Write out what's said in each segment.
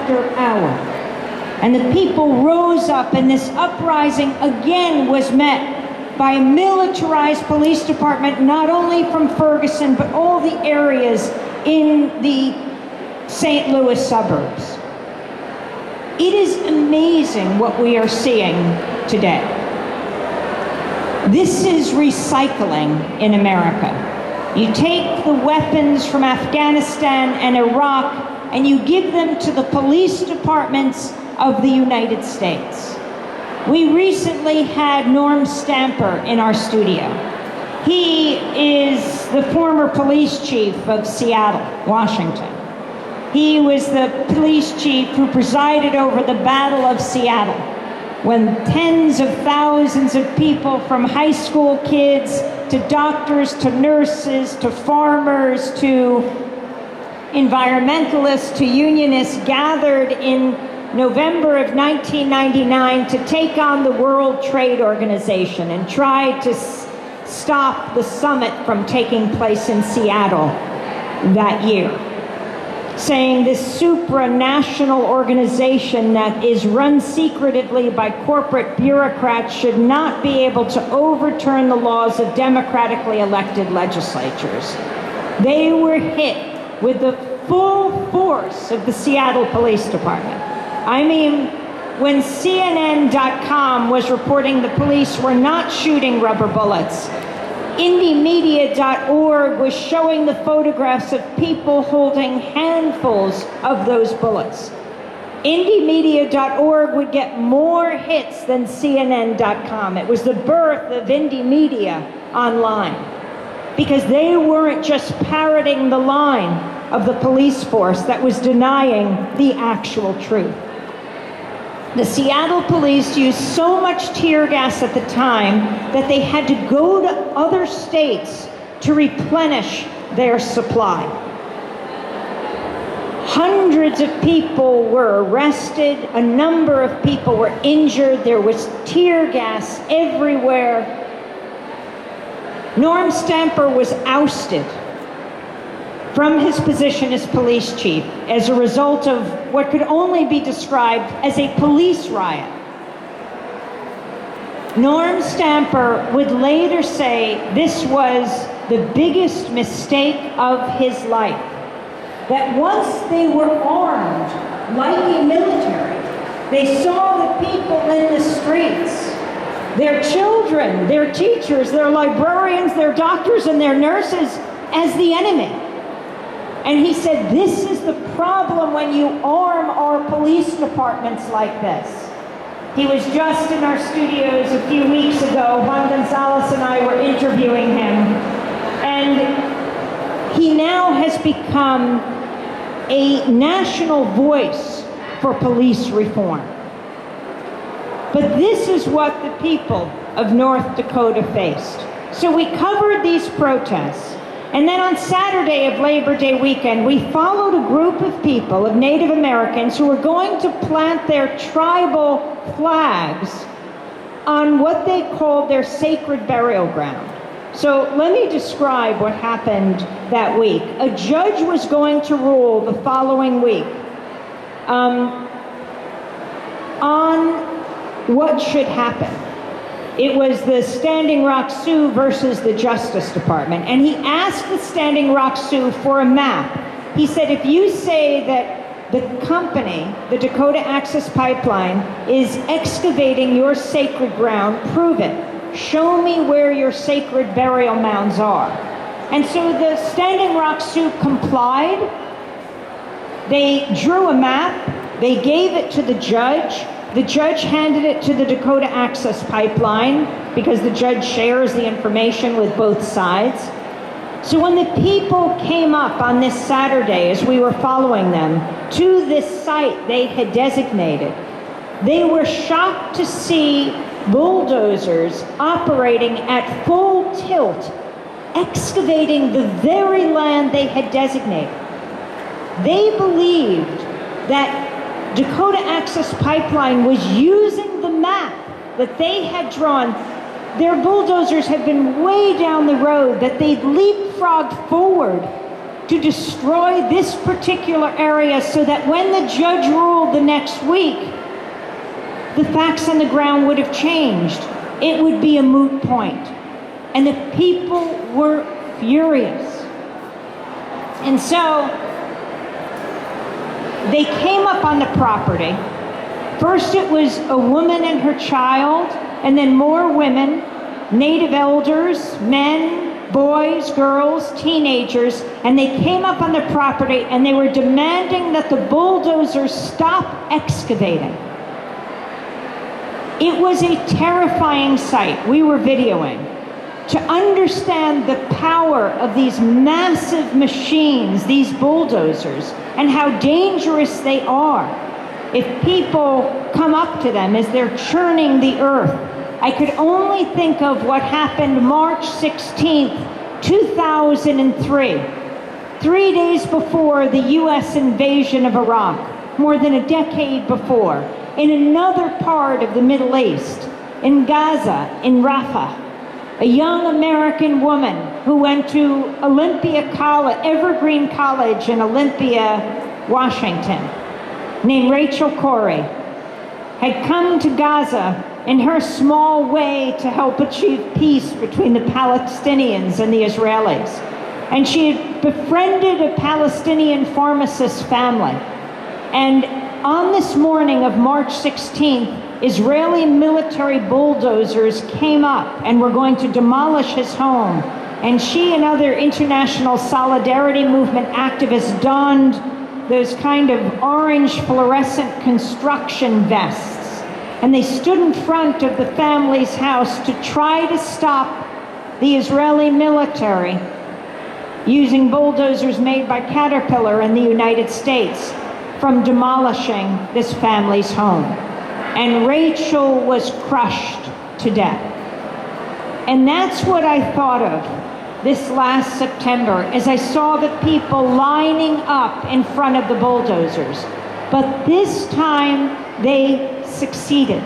after hour. And the people rose up, and this uprising again was met by a militarized police department, not only from Ferguson, but all the areas in the St. Louis suburbs. It is amazing what we are seeing today. This is recycling in America. You take the weapons from Afghanistan and Iraq and you give them to the police departments of the United States. We recently had Norm Stamper in our studio. He is the former police chief of Seattle, Washington. He was the police chief who presided over the Battle of Seattle, when tens of thousands of people, from high school kids to doctors to nurses to farmers to environmentalists to unionists, gathered in November of 1999 to take on the World Trade Organization and try to stop the summit from taking place in Seattle that year, saying this supranational organization that is run secretively by corporate bureaucrats should not be able to overturn the laws of democratically elected legislatures. They were hit with the full force of the Seattle Police Department. I mean, when CNN.com was reporting the police were not shooting rubber bullets, IndieMedia.org was showing the photographs of people holding handfuls of those bullets. IndieMedia.org would get more hits than CNN.com. It was the birth of Indie Media online, because they weren't just parroting the line of the police force that was denying the actual truth. The Seattle police used so much tear gas at the time that they had to go to other states to replenish their supply. Hundreds of people were arrested, a number of people were injured, there was tear gas everywhere. Norm Stamper was ousted from his position as police chief as a result of what could only be described as a police riot. Norm Stamper would later say this was the biggest mistake of his life. That once they were armed like a military, they saw the people in the streets, their children, their teachers, their librarians, their doctors, and their nurses as the enemy. And he said, this is the problem when you arm our police departments like this. He was just in our studios a few weeks ago. Juan Gonzalez and I were interviewing him. And he now has become a national voice for police reform. But this is what the people of North Dakota faced. So we covered these protests. And then on Saturday of Labor Day weekend, we followed a group of people, of Native Americans, who were going to plant their tribal flags on what they called their sacred burial ground. So let me describe what happened that week. A judge was going to rule the following week on what should happen. It was the Standing Rock Sioux versus the Justice Department. And he asked the Standing Rock Sioux for a map. He said, if you say that the company, the Dakota Access Pipeline, is excavating your sacred ground, prove it. Show me where your sacred burial mounds are. And so the Standing Rock Sioux complied. They drew a map. They gave it to the judge. The judge handed it to the Dakota Access Pipeline because the judge shares the information with both sides. So when the people came up on this Saturday, as we were following them, to this site they had designated, they were shocked to see bulldozers operating at full tilt, excavating the very land they had designated. They believed that Dakota Access Pipeline was using the map that they had drawn. Their bulldozers had been way down the road, that they'd leapfrogged forward to destroy this particular area so that when the judge ruled the next week, the facts on the ground would have changed. It would be a moot point. And the people were furious. And so they came up on the property. First it was a woman and her child, and then more women, native elders, men, boys, girls, teenagers, and they came up on the property and they were demanding that the bulldozers stop excavating. It was a terrifying sight. We were videoing. To understand the power of these massive machines, these bulldozers, and how dangerous they are. If people come up to them as they're churning the earth, I could only think of what happened March 16th, 2003, 3 days before the US invasion of Iraq, more than a decade before, in another part of the Middle East, in Gaza, in Rafah. A young American woman who went to Olympia College, Evergreen College in Olympia, Washington, named Rachel Corrie, had come to Gaza in her small way to help achieve peace between the Palestinians and the Israelis. And she had befriended a Palestinian pharmacist family. And on this morning of March 16th, Israeli military bulldozers came up and were going to demolish his home. And she and other international solidarity movement activists donned those kind of orange fluorescent construction vests. And they stood in front of the family's house to try to stop the Israeli military using bulldozers made by Caterpillar in the United States from demolishing this family's home. And Rachel was crushed to death. And that's what I thought of this last September as I saw the people lining up in front of the bulldozers. But this time they succeeded.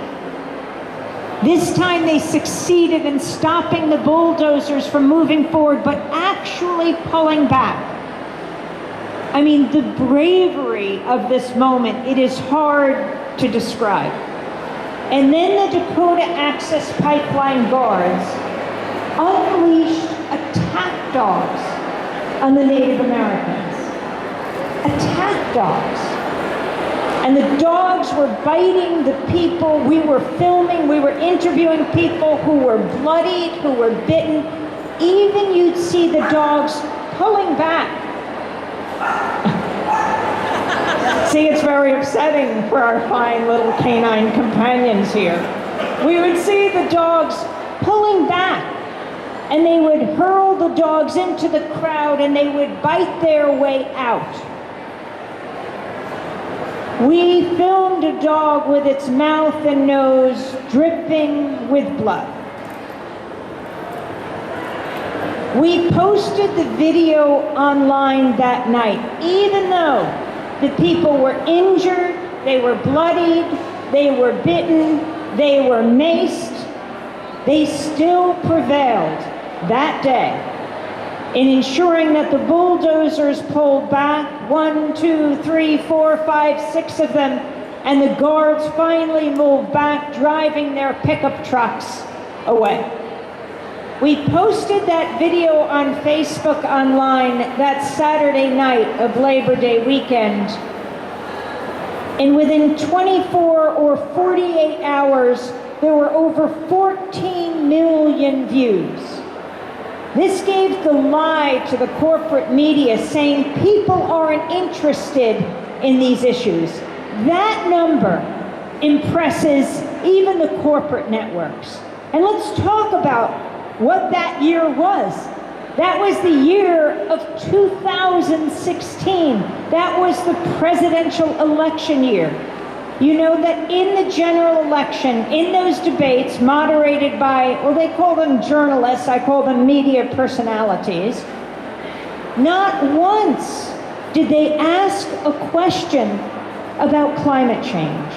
This time they succeeded in stopping the bulldozers from moving forward, but actually pulling back. I mean, the bravery of this moment, it is hard to describe. And then the Dakota Access Pipeline guards unleashed attack dogs on the Native Americans. Attack dogs. And the dogs were biting the people. We were filming, we were interviewing people who were bloodied, who were bitten. Even you'd see the dogs pulling back. See, it's very upsetting for our fine little canine companions here. We would see the dogs pulling back, and they would hurl the dogs into the crowd, and they would bite their way out. We filmed a dog with its mouth and nose dripping with blood. We posted the video online that night, even though the people were injured, they were bloodied, they were bitten, they were maced. They still prevailed that day in ensuring that the bulldozers pulled back, 1, 2, 3, 4, 5, 6 of them, and the guards finally moved back, driving their pickup trucks away. We posted that video on Facebook online that Saturday night of Labor Day weekend. And within 24 or 48 hours, there were over 14 million views. This gave the lie to the corporate media saying people aren't interested in these issues. That number impresses even the corporate networks. And let's talk about what that year was. That was the year of 2016. That was the presidential election year. You know that in the general election, in those debates moderated by, well, they call them journalists, I call them media personalities, not once did they ask a question about climate change.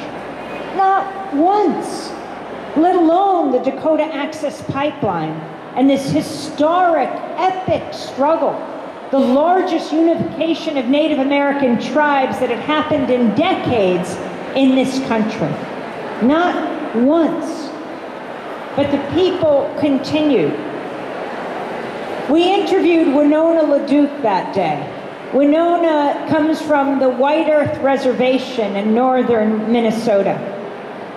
Not once, let alone the Dakota Access Pipeline and this historic, epic struggle the largest unification of Native American tribes that had happened in decades in this country. Not once. But the people continued. We interviewed Winona LaDuke that day. Winona comes from the White Earth Reservation in northern Minnesota.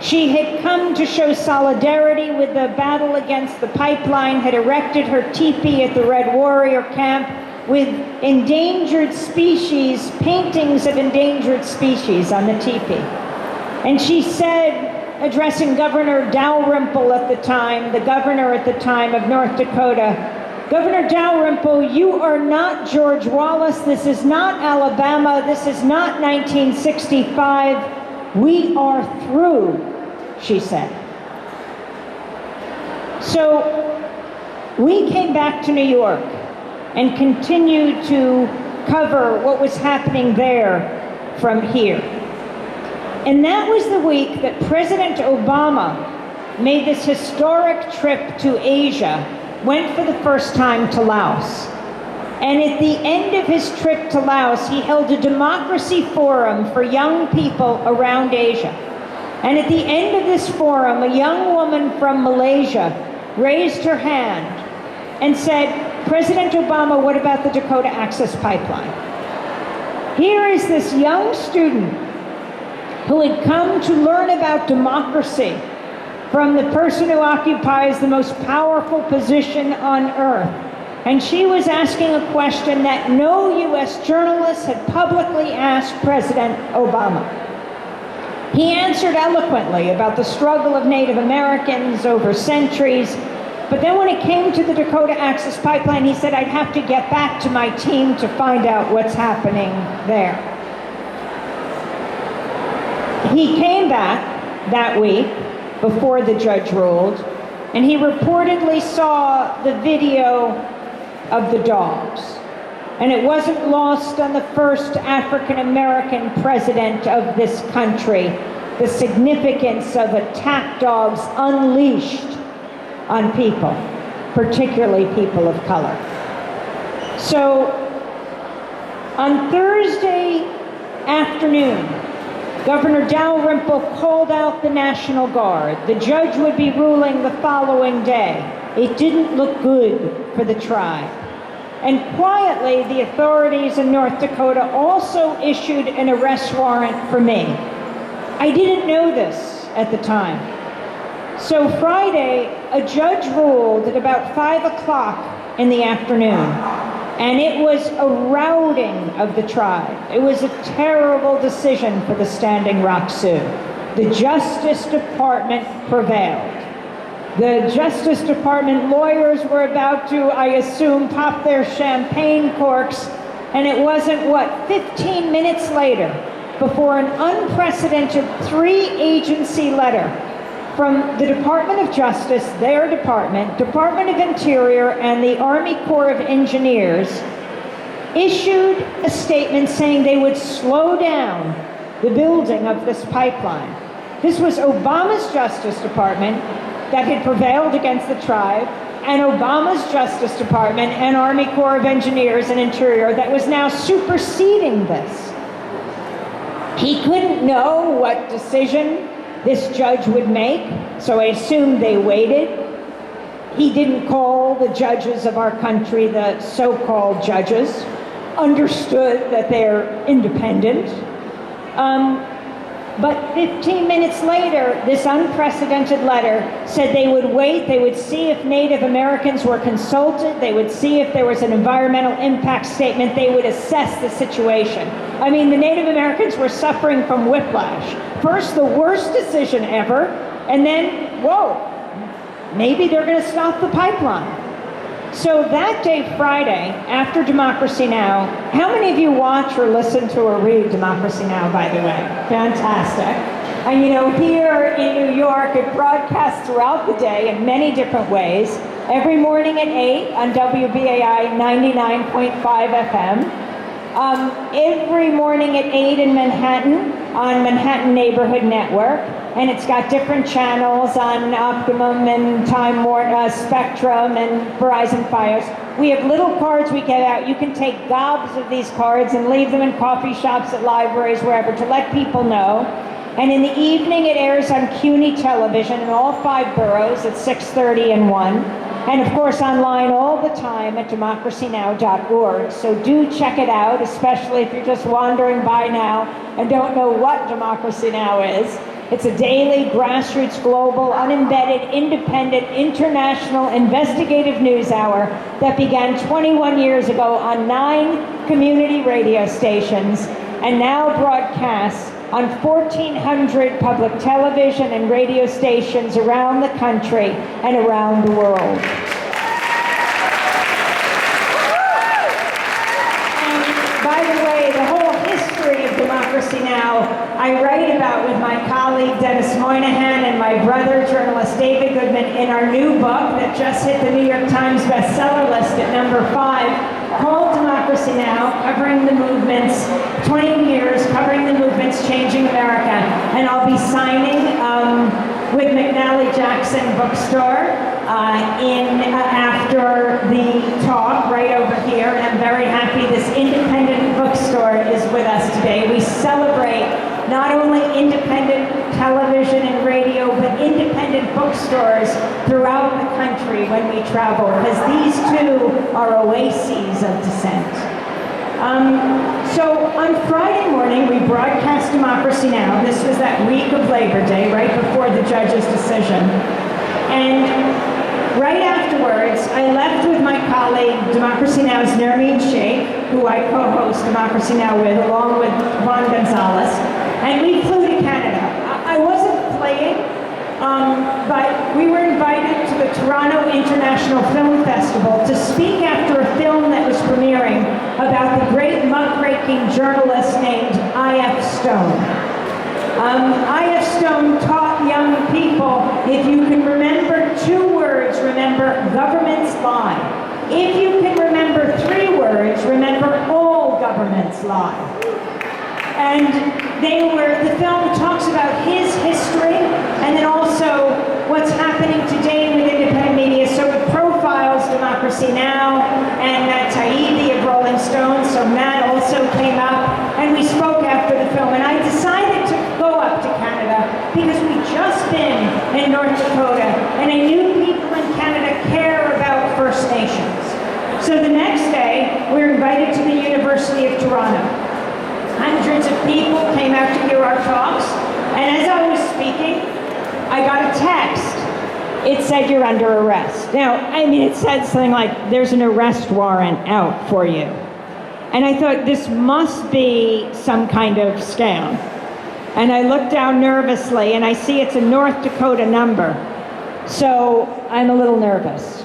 She had come to show solidarity with the battle against the pipeline, had erected her teepee at the Red Warrior Camp with endangered species, paintings of endangered species on the teepee. And she said, addressing Governor Dalrymple at the time, the governor at the time of North Dakota, Governor Dalrymple, you are not George Wallace. This is not Alabama. This is not 1965. We are through, she said. So we came back to New York and continued to cover what was happening there from here. And that was the week that President Obama made this historic trip to Asia, went for the first time to Laos. And at the end of his trip to Laos, he held a democracy forum for young people around Asia. And at the end of this forum, a young woman from Malaysia raised her hand and said, President Obama, what about the Dakota Access Pipeline? Here is this young student who had come to learn about democracy from the person who occupies the most powerful position on earth. And she was asking a question that no U.S. journalist had publicly asked President Obama. He answered eloquently about the struggle of Native Americans over centuries, but then when it came to the Dakota Access Pipeline, he said, I'd have to get back to my team to find out what's happening there. He came back that week before the judge ruled, and he reportedly saw the video of the dogs. And it wasn't lost on the first African-American president of this country, the significance of attack dogs unleashed on people, particularly people of color. So on Thursday afternoon, Governor Dalrymple called out the National Guard. The judge would be ruling the following day. It didn't look good for the tribe. And quietly, the authorities in North Dakota also issued an arrest warrant for me. I didn't know this at the time. So Friday, a judge ruled at about 5 o'clock in the afternoon. And it was a routing of the tribe. It was a terrible decision for the Standing Rock Sioux. The Justice Department prevailed. The Justice Department lawyers were about to, I assume, pop their champagne corks, and it wasn't, 15 minutes later, before an unprecedented 3-agency letter from the Department of Justice, their department, Department of Interior, and the Army Corps of Engineers issued a statement saying they would slow down the building of this pipeline. This was Obama's Justice Department that had prevailed against the tribe, and Obama's Justice Department and Army Corps of Engineers and Interior that was now superseding this. He couldn't know what decision this judge would make, so I assumed they waited. He didn't call the judges of our country, the so-called judges, understood that they're independent. But 15 minutes later, this unprecedented letter said they would wait, they would see if Native Americans were consulted, they would see if there was an environmental impact statement, they would assess the situation. I mean, the Native Americans were suffering from whiplash. First, the worst decision ever, and then, whoa, maybe they're going to stop the pipeline. So that day, Friday, after Democracy Now!, how many of you watch or listen to or read Democracy Now!, by the way? Fantastic. And you know, here in New York, it broadcasts throughout the day in many different ways. Every morning at 8 on WBAI 99.5 FM. Every morning at 8 in Manhattan, on Manhattan Neighborhood Network, and it's got different channels on Optimum and Time Warner, Spectrum and Verizon Fios. We have little cards we get out. You can take gobs of these cards and leave them in coffee shops, at libraries, wherever, to let people know. And in the evening, it airs on CUNY television in all 5 boroughs at 6:30 and 1. And of course, online all the time at democracynow.org. So do check it out, especially if you're just wandering by now and don't know what Democracy Now! Is. It's a daily, grassroots, global, unembedded, independent, international, investigative news hour that began 21 years ago on 9 community radio stations and now broadcasts on 1,400 public television and radio stations around the country and around the world. And by the way, the whole history of Democracy Now! I write about with my colleague Dennis Moynihan and my brother, journalist David Goodman, in our new book that just hit the New York Times bestseller list at number 5, called Democracy Now!, covering the movements, 20 years covering the movements changing America. And I'll be signing with McNally Jackson Bookstore after the talk right over here. And I'm very happy this independent bookstore is with us today. We celebrate not only independent television and radio, but independent bookstores throughout the country when we travel, because these two are oases of dissent. So on Friday morning, we broadcast Democracy Now! This was that week of Labor Day, right before the judge's decision. And right afterwards, I left with my colleague, Democracy Now!'s Nermeen Sheikh, who I co-host Democracy Now! With, along with Juan Gonzalez, and we flew to Canada. I wasn't playing, but we were invited to the Toronto International Film Festival to speak after a film that was premiering about the great muckraking journalist named I.F. Stone. I.F. Stone taught young people, if you can remember 2 words, remember governments lie. If you can remember 3 words, remember all governments lie. And the film talks about his history and then also what's happening today with independent media. So it profiles Democracy Now! And Matt Taibbi of Rolling Stone. So Matt also came up and we spoke after the film. And I decided to go up to Canada because we'd just been in North Dakota and I knew people in Canada care about First Nations. So the next day, we were invited to the University of Toronto. Hundreds of people came out to hear our talks, and as I was speaking, I got a text. It said, "You're under arrest." Now, I mean, it said something like, "There's an arrest warrant out for you." And I thought, this must be some kind of scam. And I looked down nervously, and I see it's a North Dakota number. So I'm a little nervous.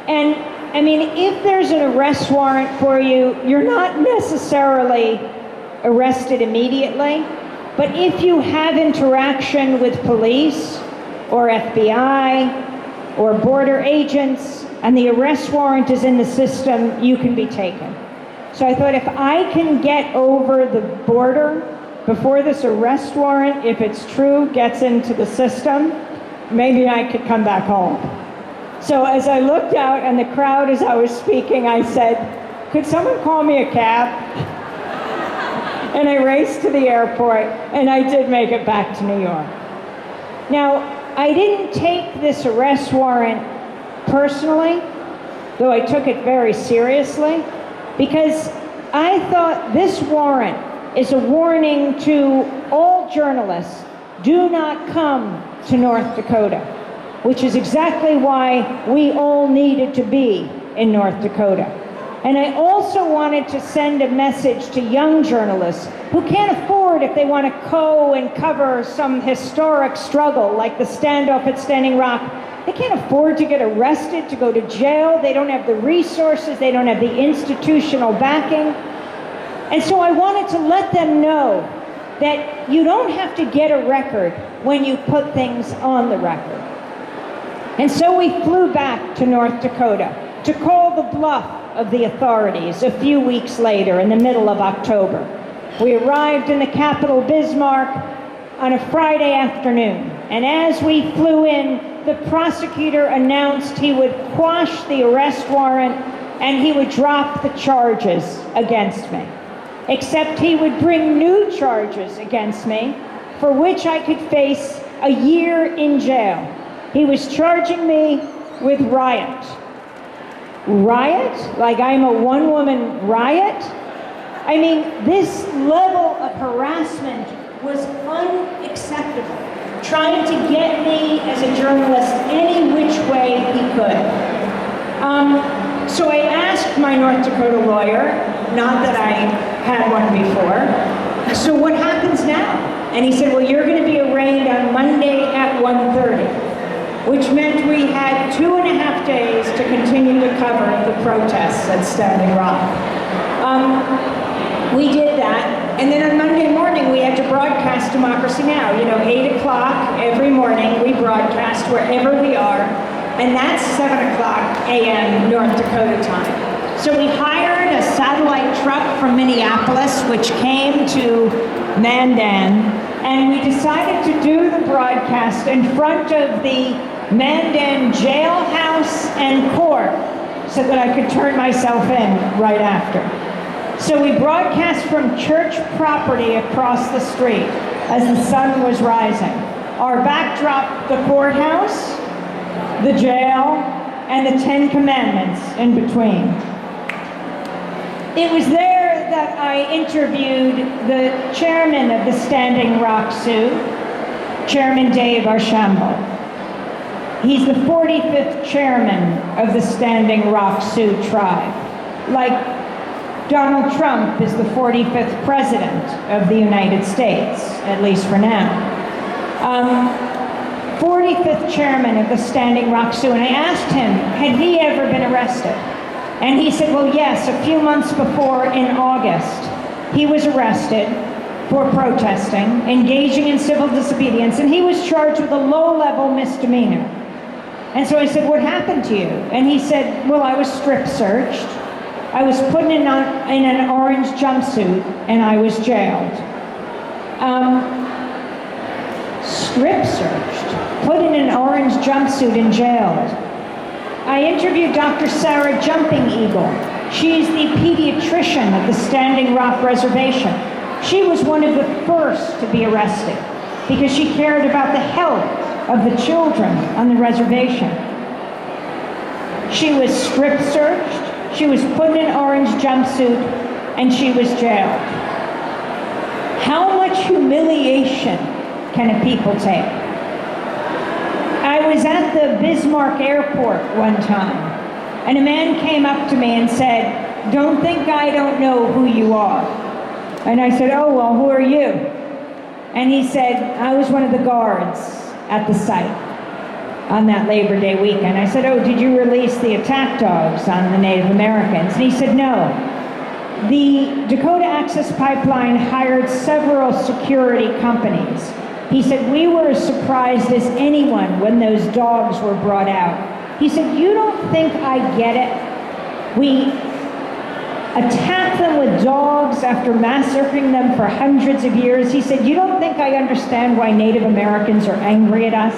And, I mean, if there's an arrest warrant for you, you're not necessarily arrested immediately, but if you have interaction with police or FBI or border agents and the arrest warrant is in the system, you can be taken. So I thought, if I can get over the border before this arrest warrant, if it's true, gets into the system, maybe I could come back home. So as I looked out and the crowd as I was speaking, I said, "Could someone call me a cab?" And I raced to the airport, and I did make it back to New York. Now, I didn't take this arrest warrant personally, though I took it very seriously, because I thought this warrant is a warning to all journalists: do not come to North Dakota, which is exactly why we all needed to be in North Dakota. And I also wanted to send a message to young journalists who can't afford, if they want to and cover some historic struggle like the standoff at Standing Rock, they can't afford to get arrested, to go to jail. They don't have the resources. They don't have the institutional backing. And so I wanted to let them know that you don't have to get a record when you put things on the record. And so we flew back to North Dakota to call the bluff of the authorities a few weeks later in the middle of October. We arrived in the capital, Bismarck, on a Friday afternoon. And as we flew in, the prosecutor announced he would quash the arrest warrant and he would drop the charges against me. Except he would bring new charges against me, for which I could face a year in jail. He was charging me with riot. Riot? Like I'm a one-woman riot? I mean, this level of harassment was unacceptable. Trying to get me as a journalist any which way he could. So I asked my North Dakota lawyer, not that I had one before, so what happens now? And he said, well, you're going to be arraigned on Monday at 1:30, which meant we had 2.5 days to continue to cover the protests at Standing Rock. We did that, and then on Monday morning we had to broadcast Democracy Now! 8 o'clock every morning we broadcast wherever we are, and that's 7 o'clock a.m. North Dakota time. So we hired a satellite truck from Minneapolis, which came to Mandan, and we decided to do the broadcast in front of the Mandan jailhouse and court so that I could turn myself in right after. So we broadcast from church property across the street as the sun was rising. Our backdrop, the courthouse, the jail, and the 10 Commandments in between. It was there that I interviewed the chairman of the Standing Rock Sioux, Chairman Dave Archambault. He's the 45th chairman of the Standing Rock Sioux tribe. Like Donald Trump is the 45th president of the United States, at least for now. 45th chairman of the Standing Rock Sioux, and I asked him, had he ever been arrested? And he said, well, yes, a few months before, in August, he was arrested for protesting, engaging in civil disobedience, and he was charged with a low-level misdemeanor. And so I said, what happened to you? And he said, well, I was strip searched. I was put in an orange jumpsuit, and I was jailed. Strip searched, put in an orange jumpsuit and jailed. I interviewed Dr. Sarah Jumping Eagle. She's the pediatrician of the Standing Rock Reservation. She was one of the first to be arrested because she cared about the health of the children on the reservation. She was strip searched. She was put in an orange jumpsuit, and she was jailed. How much humiliation can a people take? I was at the Bismarck airport one time, and a man came up to me and said, don't think I don't know who you are. And I said, oh, well, who are you? And he said, I was one of the guards at the site on that Labor Day weekend. I said, oh, did you release the attack dogs on the Native Americans? And he said, no. The Dakota Access Pipeline hired several security companies. He said, we were as surprised as anyone when those dogs were brought out. He said, you don't think I get it? We attack them with dogs after massacring them for hundreds of years. He said, you don't think I understand why Native Americans are angry at us?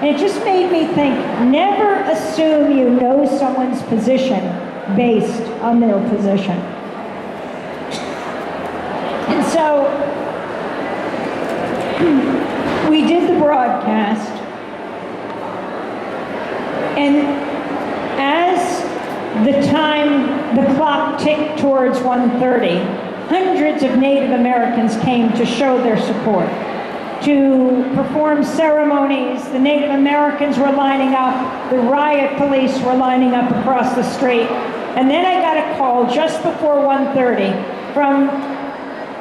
And it just made me think, never assume you know someone's position based on their position. And so we did the broadcast, and as the clock ticked towards 1:30, hundreds of Native Americans came to show their support, to perform ceremonies. The Native Americans were lining up, the riot police were lining up across the street, and then I got a call just before 1:30 from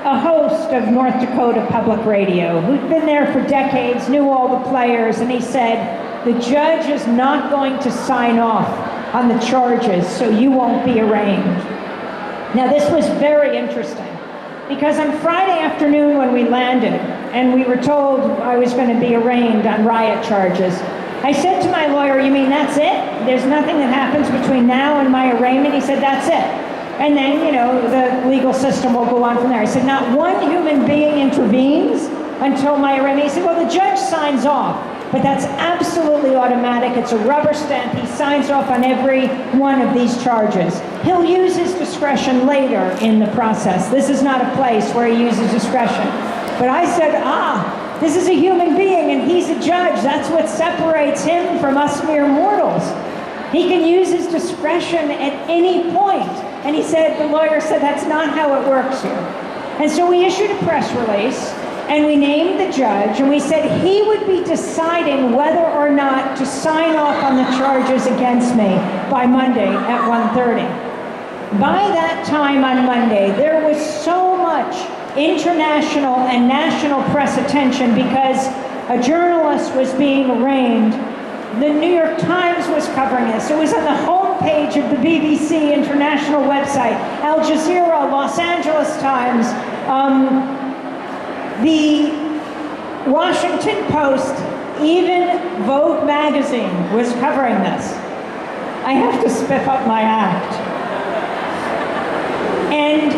a host of North Dakota Public Radio who'd been there for decades, knew all the players, and he said, the judge is not going to sign off on the charges, so you won't be arraigned. Now this was very interesting, because on Friday afternoon when we landed, and we were told I was going to be arraigned on riot charges, I said to my lawyer, you mean that's it? There's nothing that happens between now and my arraignment? He said, that's it. And then, the legal system will go on from there. I said, not one human being intervenes until my arraignment. He said, well, the judge signs off. But that's absolutely automatic. It's a rubber stamp. He signs off on every one of these charges. He'll use his discretion later in the process. This is not a place where he uses discretion. But I said, this is a human being and he's a judge. That's what separates him from us mere mortals. He can use his discretion at any point. And he said, the lawyer said, that's not how it works here. And so we issued a press release and we named the judge and we said he would be deciding whether or not to sign off on the charges against me by Monday at 1:30. By that time on Monday, there was so much international and national press attention because a journalist was being arraigned. The New York Times was covering this. It was on the homepage of the BBC international website, Al Jazeera, Los Angeles Times, the Washington Post, even Vogue magazine was covering this. I have to spiff up my act. And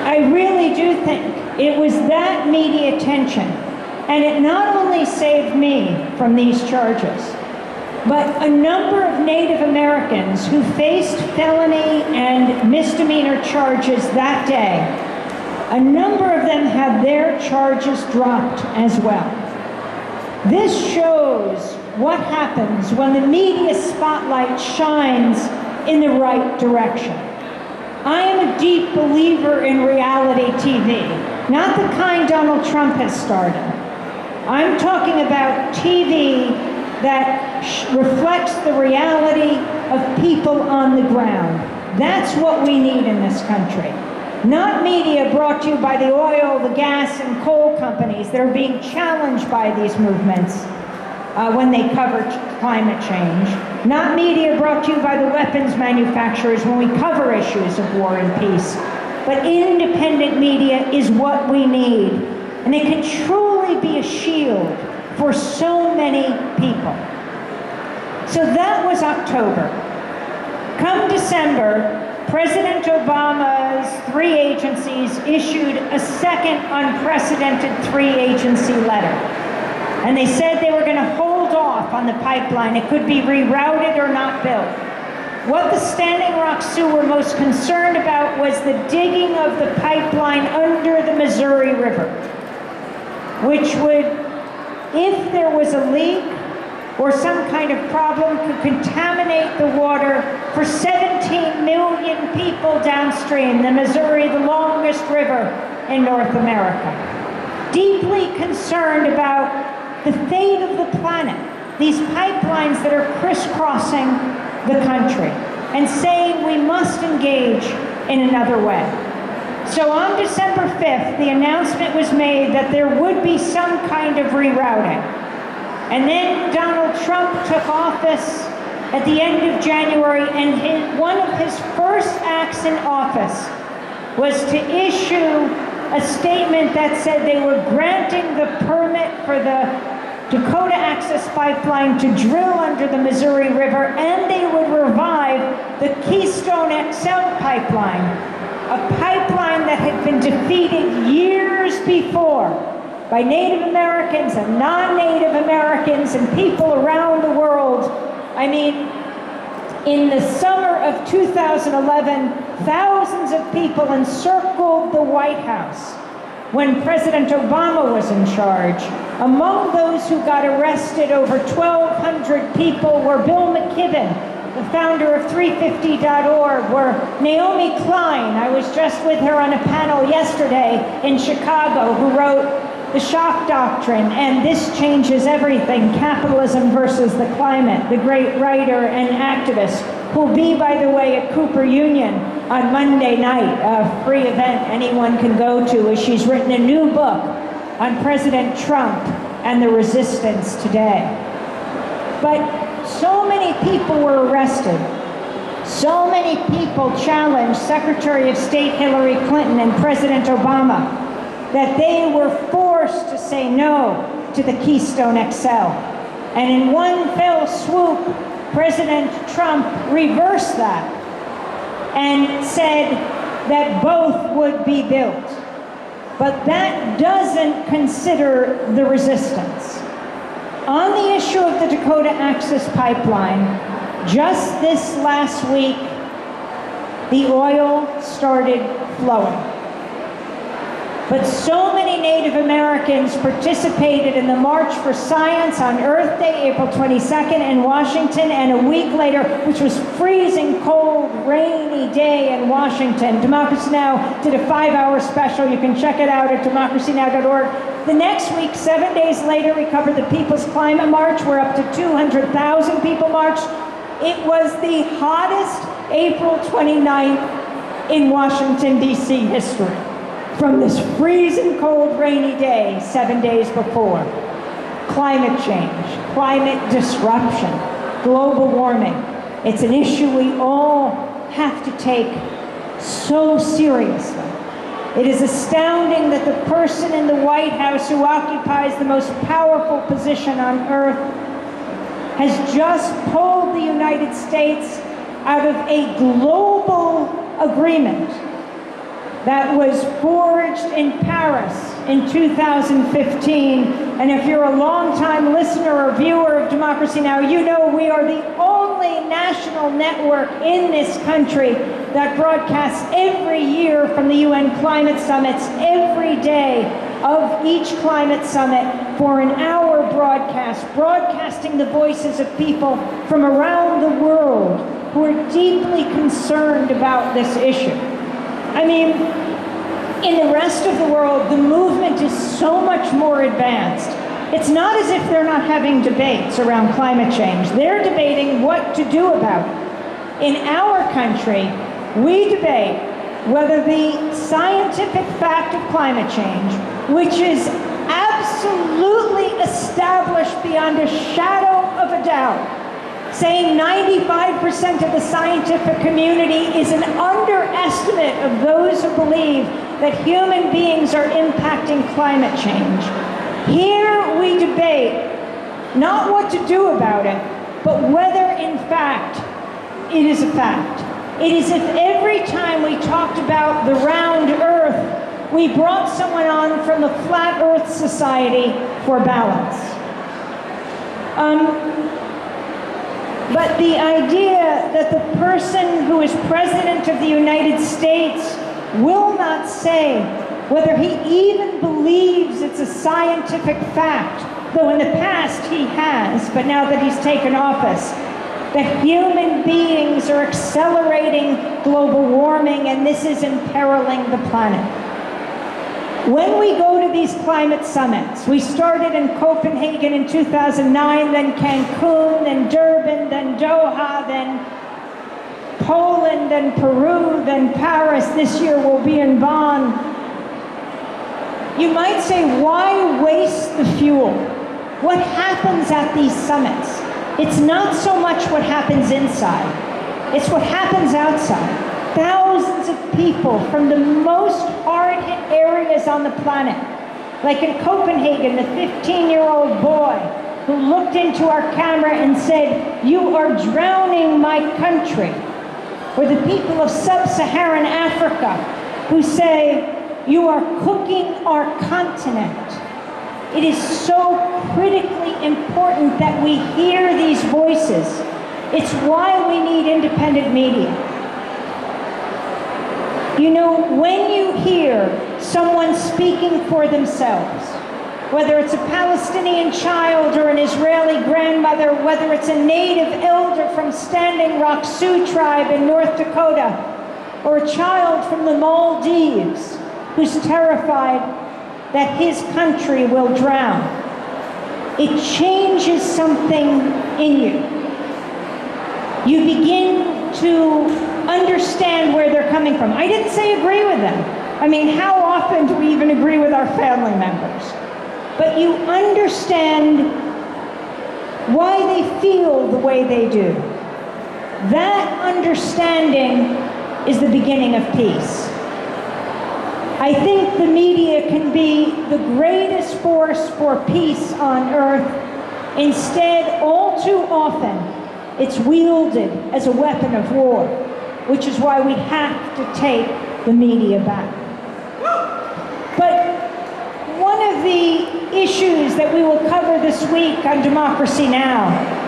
I really do think it was that media attention, and it not only saved me from these charges, but a number of Native Americans who faced felony and misdemeanor charges that day, a number of them had their charges dropped as well. This shows what happens when the media spotlight shines in the right direction. I am a deep believer in reality TV, not the kind Donald Trump has started. I'm talking about TV that reflects the reality of people on the ground. That's what we need in this country. Not media brought to you by the oil, the gas, and coal companies that are being challenged by these movements when they cover climate change. Not media brought to you by the weapons manufacturers when we cover issues of war and peace. But independent media is what we need. And it can truly be a shield for so many people. So that was October. Come December, President Obama's 3 agencies issued a second unprecedented 3-agency letter. And they said they were going to hold off on the pipeline. It could be rerouted or not built. What the Standing Rock Sioux were most concerned about was the digging of the pipeline under the Missouri River, which would, if there was a leak or some kind of problem, could contaminate the water for 17 million people downstream, the Missouri, the longest river in North America. Deeply concerned about the fate of the planet, these pipelines that are crisscrossing the country, and saying we must engage in another way. So on December 5th, the announcement was made that there would be some kind of rerouting. And then Donald Trump took office at the end of January, and one of his first acts in office was to issue a statement that said they were granting the permit for the Dakota Access Pipeline to drill under the Missouri River, and they would revive the Keystone XL pipeline, a pipeline that had been defeated years before by Native Americans and non-Native Americans and people around the world. I mean, in the summer of 2011, thousands of people encircled the White House when President Obama was in charge. Among those who got arrested, over 1,200 people were Bill McKibben, the founder of 350.org, were Naomi Klein. I was just with her on a panel yesterday in Chicago, who wrote The Shock Doctrine and This Changes Everything, Capitalism versus the Climate, the great writer and activist, who'll be, by the way, at Cooper Union on Monday night, a free event anyone can go to, as she's written a new book on President Trump and the resistance today. But so many people were arrested. So many people challenged Secretary of State Hillary Clinton and President Obama that they were forced to say no to the Keystone XL. And in one fell swoop, President Trump reversed that and said, that both would be built. But that doesn't consider the resistance. On the issue of the Dakota Access Pipeline, just this last week, the oil started flowing. But so many Native Americans participated in the March for Science on Earth Day, April 22nd in Washington, and a week later, which was freezing cold, rainy day in Washington. Democracy Now! Did a 5-hour special. You can check it out at democracynow.org. The next week, 7 days later, we covered the People's Climate March, where up to 200,000 people marched. It was the hottest April 29th in Washington, D.C. history, from this freezing cold, rainy day 7 days before. Climate change, climate disruption, global warming. It's an issue we all have to take so seriously. It is astounding that the person in the White House who occupies the most powerful position on earth has just pulled the United States out of a global agreement that was forged in Paris in 2015. And if you're a longtime listener or viewer of Democracy Now!, you know we are the only national network in this country that broadcasts every year from the UN climate summits every day of each climate summit for an hour broadcast, broadcasting the voices of people from around the world who are deeply concerned about this issue. I mean, in the rest of the world, the movement is so much more advanced. It's not as if they're not having debates around climate change. They're debating what to do about it. In our country, we debate whether the scientific fact of climate change, which is absolutely established beyond a shadow of a doubt, saying 95% of the scientific community is an underestimate of those who believe that human beings are impacting climate change. Here we debate not what to do about it, but whether in fact it is a fact. It is if every time we talked about the round earth, we brought someone on from the Flat Earth Society for balance. But the idea that the person who is President of the United States will not say whether he even believes it's a scientific fact, though in the past he has, but now that he's taken office, that human beings are accelerating global warming and this is imperiling the planet. When we go to these climate summits, we started in Copenhagen in 2009, then Cancun, then Durban, then Doha, then Poland, then Peru, then Paris. This year we'll be in Bonn. You might say, why waste the fuel? What happens at these summits? It's not so much what happens inside, it's what happens outside. Thousands of people from the most hard-hit areas on the planet, like in Copenhagen, the 15-year-old boy who looked into our camera and said, "You are drowning my country." Or the people of sub-Saharan Africa who say, "You are cooking our continent." It is so critically important that we hear these voices. It's why we need independent media. You know, when you hear someone speaking for themselves, whether it's a Palestinian child or an Israeli grandmother, whether it's a native elder from Standing Rock Sioux tribe in North Dakota, or a child from the Maldives who's terrified that his country will drown, it changes something in you. You begin to understand where they're coming from. I didn't say agree with them. I mean, how often do we even agree with our family members? But you understand why they feel the way they do. That understanding is the beginning of peace. I think the media can be the greatest force for peace on earth. Instead, all too often, it's wielded as a weapon of war, which is why we have to take the media back. But one of the issues that we will cover this week on Democracy Now!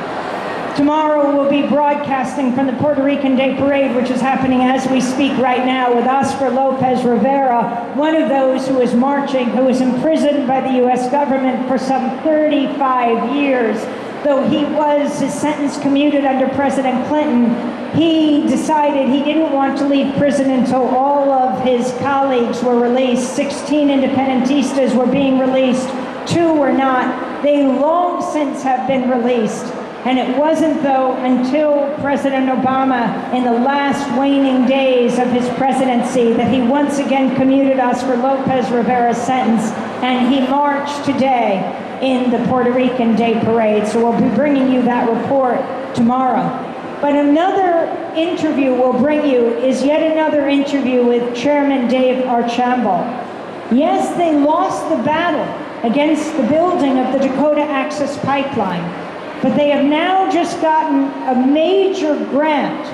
Tomorrow we'll be broadcasting from the Puerto Rican Day Parade, which is happening as we speak right now, with Oscar Lopez Rivera, one of those who is marching, who was imprisoned by the U.S. government for some 35 years. Though he was his sentence commuted under President Clinton, he decided he didn't want to leave prison until all of his colleagues were released. 16 independentistas were being released, 2 were not. They long since have been released. And it wasn't, though, until President Obama, in the last waning days of his presidency, that he once again commuted Oscar Lopez Rivera's sentence, and he marched today in the Puerto Rican Day Parade. So we'll be bringing you that report tomorrow. But another interview we'll bring you is yet another interview with Chairman Dave Archambault. Yes, they lost the battle against the building of the Dakota Access Pipeline, but they have now just gotten a major grant,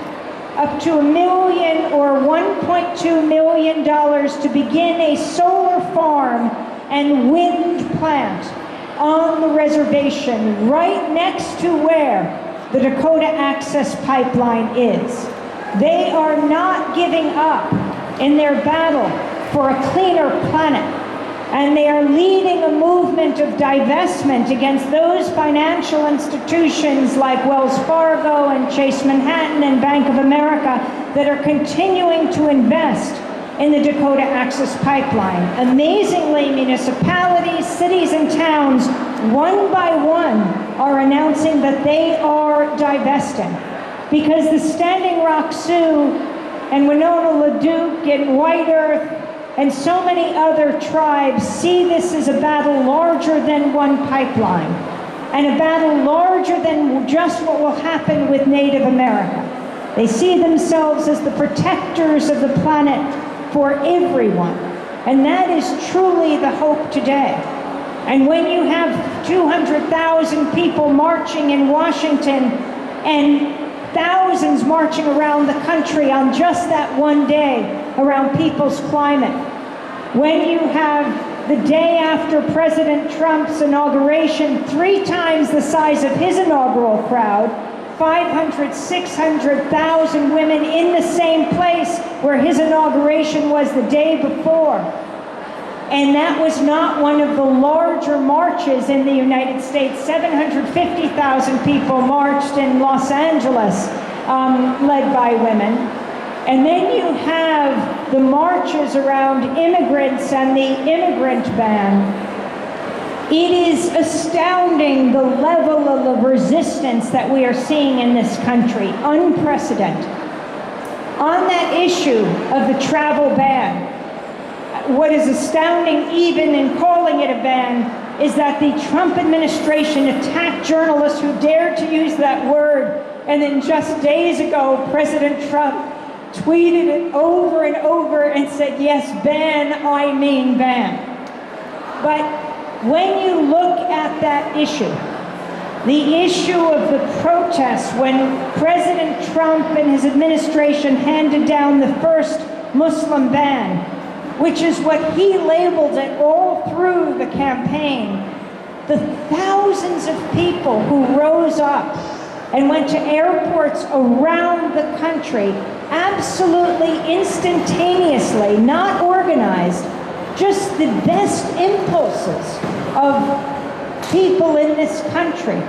up to $1 million or $1.2 million, to begin a solar farm and wind plant on the reservation right next to where the Dakota Access Pipeline is. They are not giving up in their battle for a cleaner planet. And they are leading a movement of divestment against those financial institutions like Wells Fargo and Chase Manhattan and Bank of America that are continuing to invest in the Dakota Access Pipeline. Amazingly, municipalities, cities, and towns, one by one, are announcing that they are divesting, because the Standing Rock Sioux and Winona LaDuke and White Earth and so many other tribes see this as a battle larger than one pipeline, and a battle larger than just what will happen with Native America. They see themselves as the protectors of the planet for everyone, and that is truly the hope today. And when you have 200,000 people marching in Washington and thousands marching around the country on just that one day around people's climate, when you have the day after President Trump's inauguration 3 times the size of his inaugural crowd, 500, 600,000 women in the same place where his inauguration was the day before. And that was not one of the larger marches in the United States. 750,000 people marched in Los Angeles, led by women. And then you have the marches around immigrants and the immigrant ban. It is astounding the level of resistance that we are seeing in this country, unprecedented. On that issue of the travel ban, what is astounding even in calling it a ban is that the Trump administration attacked journalists who dared to use that word, and then just days ago, President Trump tweeted it over and over and said, yes, ban, I mean ban. But when you look at that issue, the issue of the protests, when President Trump and his administration handed down the first Muslim ban, which is what he labeled it all through the campaign, the thousands of people who rose up and went to airports around the country, absolutely instantaneously, not organized, just the best impulses of people in this country.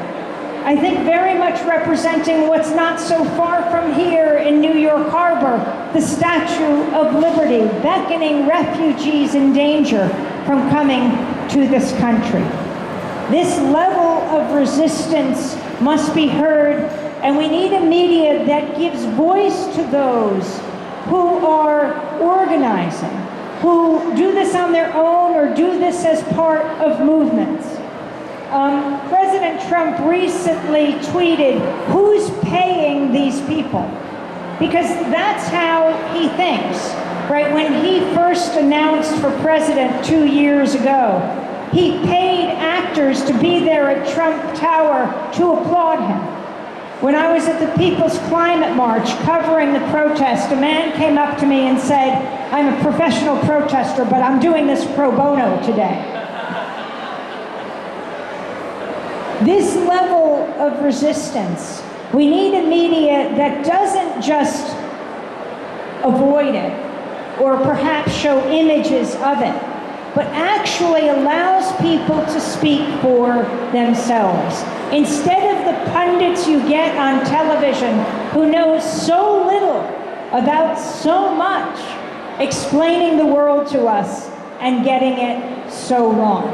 I think very much representing what's not so far from here in New York Harbor, the Statue of Liberty, beckoning refugees in danger from coming to this country. This level of resistance must be heard, and we need a media that gives voice to those who are organizing, who do this on their own or do this as part of movements. President Trump recently tweeted, who's paying these people? Because that's how he thinks, right? When he first announced for president 2 years ago, he paid actors to be there at Trump Tower to applaud him. When I was at the People's Climate March covering the protest, a man came up to me and said, "I'm a professional protester, but I'm doing this pro bono today." This level of resistance, we need a media that doesn't just avoid it or perhaps show images of it, but actually allows people to speak for themselves. Instead of the pundits you get on television who know so little about so much, explaining the world to us and getting it so wrong.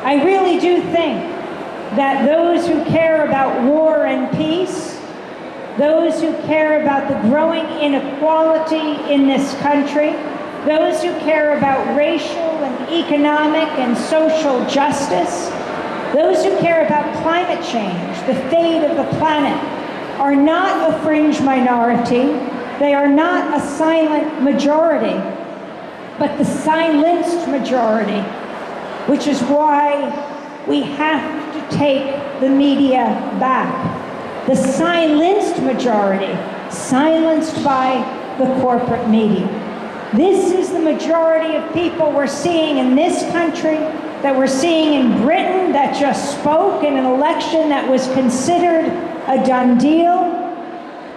I really do think that those who care about war and peace, those who care about the growing inequality in this country, those who care about racial and economic and social justice, those who care about climate change, the fate of the planet, are not a fringe minority. They are not a silent majority, but the silenced majority, which is why we have to take the media back. The silenced majority, silenced by the corporate media. This is the majority of people we're seeing in this country, that we're seeing in Britain, that just spoke in an election that was considered a done deal.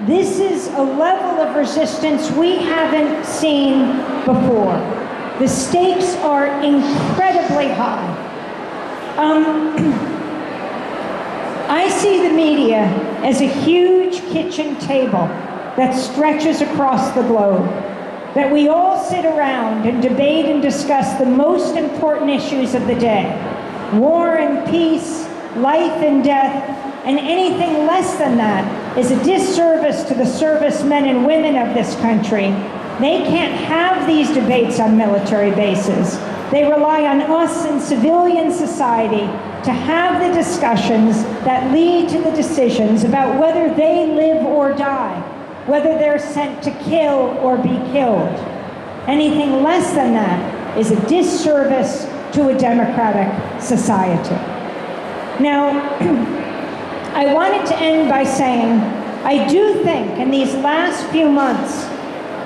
This is a level of resistance we haven't seen before. The stakes are incredibly high. I see the media as a huge kitchen table that stretches across the globe, that we all sit around and debate and discuss the most important issues of the day. War and peace, life and death, and anything less than that is a disservice to the servicemen and women of this country. They can't have these debates on military bases. They rely on us in civilian society to have the discussions that lead to the decisions about whether they live or die, whether they're sent to kill or be killed. Anything less than that is a disservice to a democratic society. Now, I wanted to end by saying, I do think in these last few months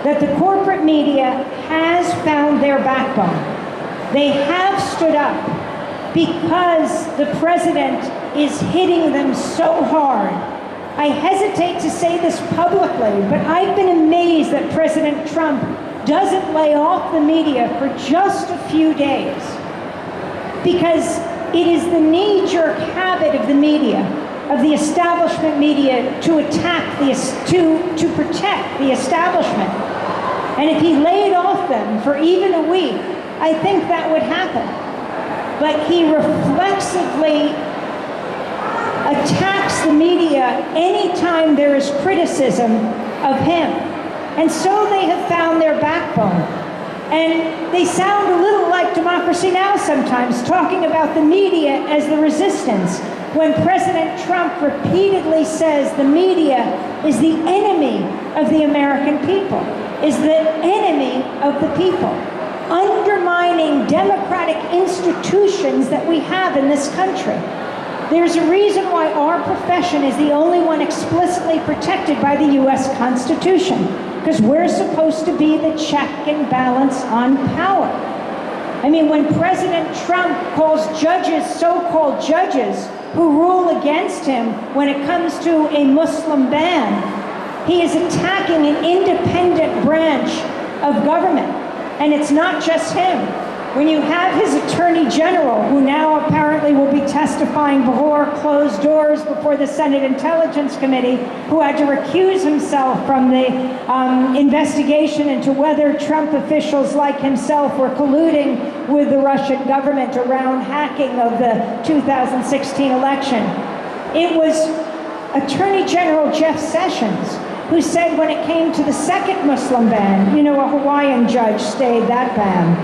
that the corporate media has found their backbone. They have stood up because the president is hitting them so hard. I hesitate to say this publicly, but I've been amazed that President Trump doesn't lay off the media for just a few days, because it is the knee-jerk habit of the media, of the establishment media, to attack to protect the establishment. And if he laid off them for even a week, I think that would happen. But he reflexively attacks the media anytime there is criticism of him. And so they have found their backbone. And they sound a little like Democracy Now! Sometimes, talking about the media as the resistance, when President Trump repeatedly says the media is the enemy of the American people, is the enemy of the people, undermining democratic institutions that we have in this country. There's a reason why our profession is the only one explicitly protected by the U.S. Constitution, because we're supposed to be the check and balance on power. I mean, when President Trump calls judges, so-called judges, who rule against him when it comes to a Muslim ban, he is attacking an independent branch of government. And it's not just him. When you have his Attorney General, who now apparently will be testifying before closed doors before the Senate Intelligence Committee, who had to recuse himself from the investigation into whether Trump officials like himself were colluding with the Russian government around hacking of the 2016 election. It was Attorney General Jeff Sessions who said when it came to the second Muslim ban, you know, a Hawaiian judge stayed that ban.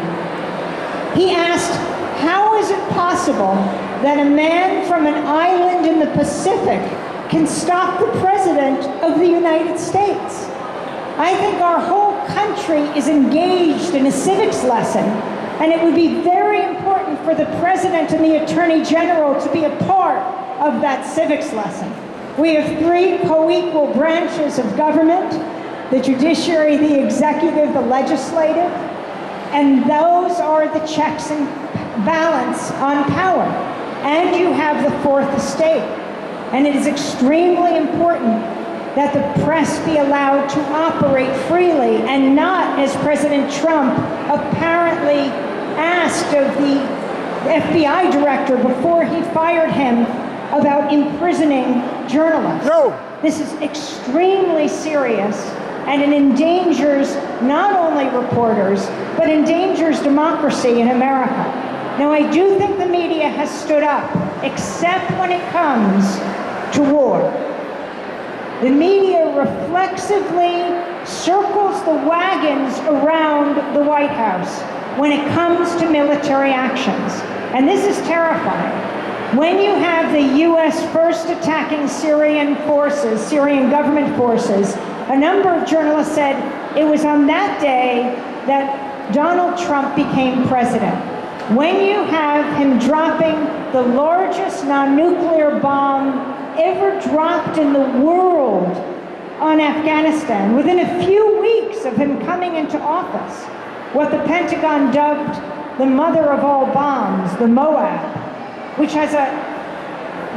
He asked, how is it possible that a man from an island in the Pacific can stop the President of the United States? I think our whole country is engaged in a civics lesson, and it would be very important for the President and the Attorney General to be a part of that civics lesson. We have three co-equal branches of government: the judiciary, the executive, the legislative, and those are the checks and balance on power. And you have the fourth estate. And it is extremely important that the press be allowed to operate freely and not, as President Trump apparently asked of the FBI director before he fired him, about imprisoning journalists. No. This is extremely serious, and it endangers not only reporters, but endangers democracy in America. Now, I do think the media has stood up, except when it comes to war. The media reflexively circles the wagons around the White House when it comes to military actions. And this is terrifying. When you have the U.S. first attacking Syrian forces, Syrian government forces, a number of journalists said it was on that day that Donald Trump became president. When you have him dropping the largest non-nuclear bomb ever dropped in the world on Afghanistan, within a few weeks of him coming into office, what the Pentagon dubbed the mother of all bombs, the Moab, which has a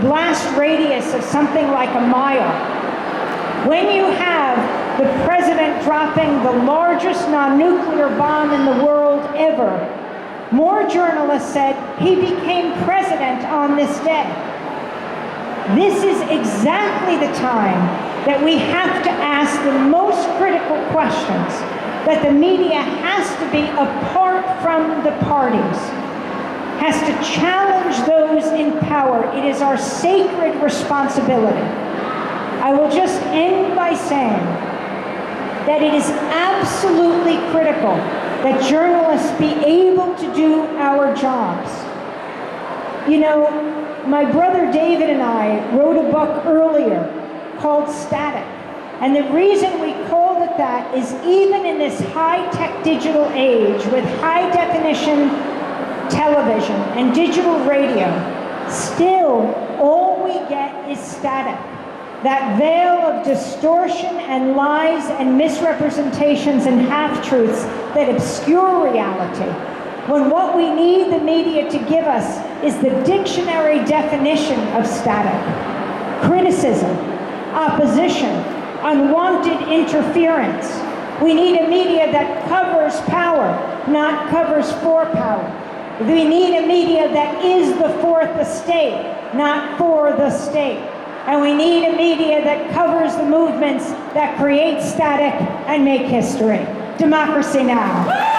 blast radius of something like a mile. When you have the president dropping the largest non-nuclear bomb in the world ever, more journalists said he became president on this day. This is exactly the time that we have to ask the most critical questions, that the media has to be apart from the parties, has to challenge those in power. It is our sacred responsibility. I will just end by saying that it is absolutely critical that journalists be able to do our jobs. You know, my brother David and I wrote a book earlier called Static. And the reason we called it that is, even in this high-tech digital age with high-definition television and digital radio, still all we get is static. That veil of distortion and lies and misrepresentations and half-truths that obscure reality, when what we need the media to give us is the dictionary definition of static: criticism, opposition, unwanted interference. We need a media that covers power, not covers for power. We need a media that is the fourth estate, not for the state. And we need a media that covers the movements that create static and make history. Democracy Now!